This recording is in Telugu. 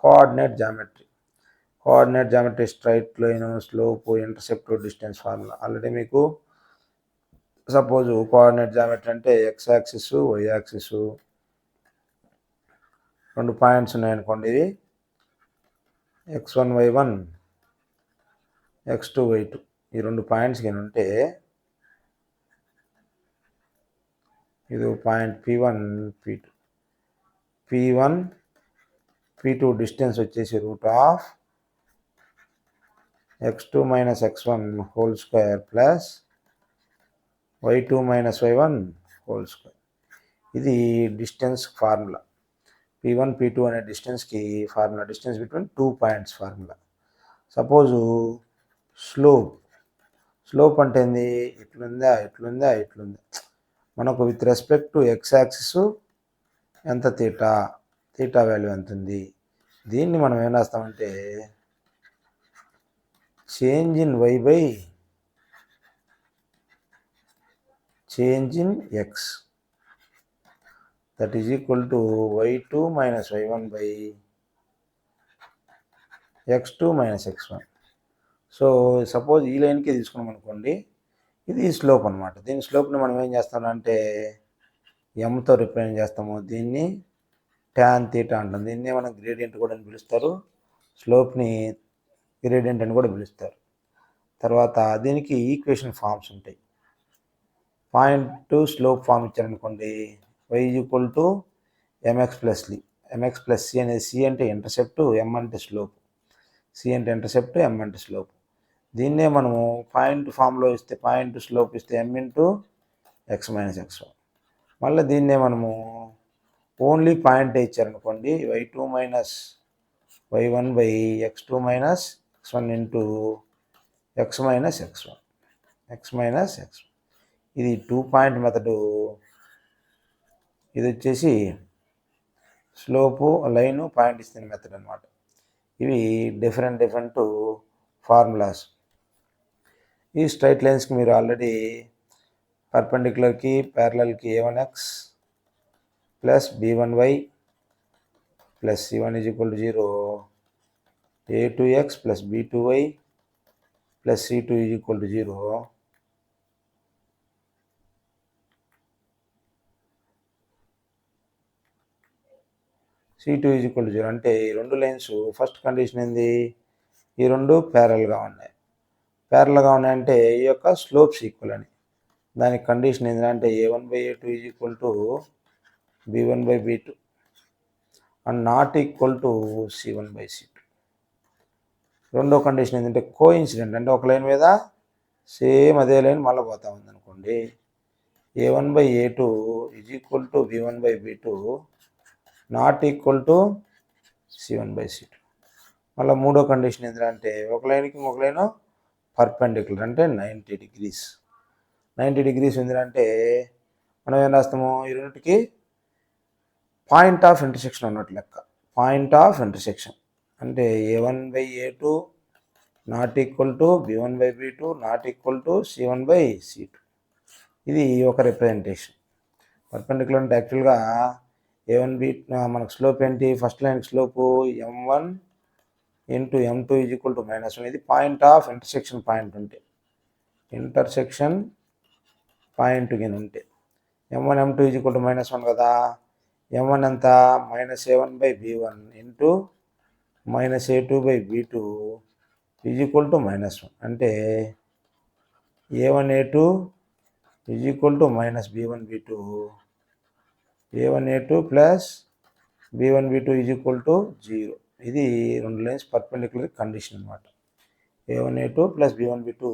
Coordinate geometry straight line, slope, intercept, distance formula already మీకు. సపోజ్ కోఆర్డినేట్ జామెట్రీ అంటే ఎక్స్ యాక్సిస్, వై యాక్సిస్, రెండు పాయింట్స్ ఉన్నాయనుకోండి. ఇది x1 y1 x2 y2 ఈ రెండు పాయింట్స్ కానీ ఉంటే ఇది point p1 p2 p1 p2 distance వచ్చేసి root of x2 minus x1 whole square plus y2 minus y1 whole square. ఇది డిస్టెన్స్ ఫార్ములా. p1 p2 అనే డిస్టెన్స్కి formula, distance between 2 points formula. Suppose slope అంటే ఏంది, ఇట్లుందా ఇట్లుందా ఇట్లుందా. మనకు with respect to X axis ఎంత తీటా వాల్యూ ఎంత ఉంది. దీన్ని మనం ఏం రాస్తామంటే change in Y by change in X, that is equal to y2 minus y1 by x2 minus x1. So suppose ఈ లైన్కి తీసుకున్నాం అనుకోండి, ఇది స్లోప్ అనమాట. దీని స్లోప్ని మనం ఏం చేస్తామంటే ఎంతో రిప్రజెంట్ చేస్తాము. దీన్ని ట్యాన్ తీటా అంటాం. దీన్నే మనం గ్రేడియంట్ కూడా అని పిలుస్తారు, స్లోప్ని గ్రేడియంట్ అని కూడా పిలుస్తారు. తర్వాత దీనికి ఈక్వేషన్ ఫార్మ్స్ ఉంటాయి. పాయింట్ స్లోప్ ఫామ్ ఇచ్చారనుకోండి, y equal to mx plus c అనేది c అంటే ఇంటర్సెప్ట్, m అంటే స్లోప్. c అంటే ఇంటర్సెప్ట్, m అంటే స్లోప్. దీన్నే మనము పాయింట్ ఫామ్లో ఇస్తే, పాయింట్ స్లోప్ ఇస్తే m into x minus x1. మళ్ళీ దీన్నే మనము ఓన్లీ పాయింట్ ఇచ్చారనుకోండి, y2 minus y1 by x2 minus x1 into x minus x1. ఇది 2 పాయింట్ మెథడు. ఇది వచ్చేసి స్లోపు లైను పాయింట్ ఇస్తున్న మెథడ్ అనమాట. ఇవి డిఫరెంట్ ఫార్ములాస్. ఈ స్ట్రైట్ లైన్స్కి మీరు ఆల్రెడీ పర్పెండిక్యులర్కి ప్యారలల్కి a1x plus b1y plus c1 is equal to 0, a2x plus b2y plus c2 is equal to 0, c2 is equal to 0. అంటే ఈ రెండు లైన్స్ ఫస్ట్ కండిషన్ ఏంది, ఈ రెండు ప్యారల్గా ఉన్నాయంటే ఈ యొక్క స్లోప్స్ ఈక్వల్ అని. దానికి కండిషన్ ఏంటంటే a1 by a2 is equal to b1 by b2 and not equal to c1 by c2. రెండో కండిషన్ ఏంటంటే కోఇన్సిడెంట్, అంటే ఒక లైన్ మీద సేమ్ అదే లైన్ మళ్ళీ పోతా ఉంది అనుకోండి, a1 by a2 is equal to b1 by b2 not equal to c1 by c2. మళ్ళీ మూడో కండిషన్ ఏంటంటే ఒక లైన్కి ఒక లైన్ పర్పెండిక్యులర్, అంటే 90 డిగ్రీస్ ఏంటంటే మనం ఏం రాస్తాము, ఈ రెండింటికి పాయింట్ ఆఫ్ ఇంటర్సెక్షన్ ఉన్నట్టు లెక్క. పాయింట్ ఆఫ్ ఇంటర్సెక్షన్ అంటే a1 by a2 not equal to b1 by b2 not equal to c1 by c2. ఇది ఒక రిప్రజెంటేషన్. పర్పెండిక్యులర్ అంటే యాక్చువల్గా a1 b మనకు స్లోప్ ఏంటి, first line slope m1 into m2 is equal to -1. ఇది పాయింట్ ఆఫ్ ఇంటర్సెక్షన్ పాయింట్ ఉంటే, ఇంటర్సెక్షన్ పాయింట్ కింద ఉంటే m1 m2 is equal to -1 కదా. m1 ఎంత, -a1 by b1 into -a2 by b2 is equal to -1. అంటే a1a2 is equal to -b1 b2, a1a2 plus b1 b2 is equal to 0. ఇది రెండు లైన్స్ పర్పెండిక్యులర్ కండిషన్ అనమాట. a1a2 plus b1 b2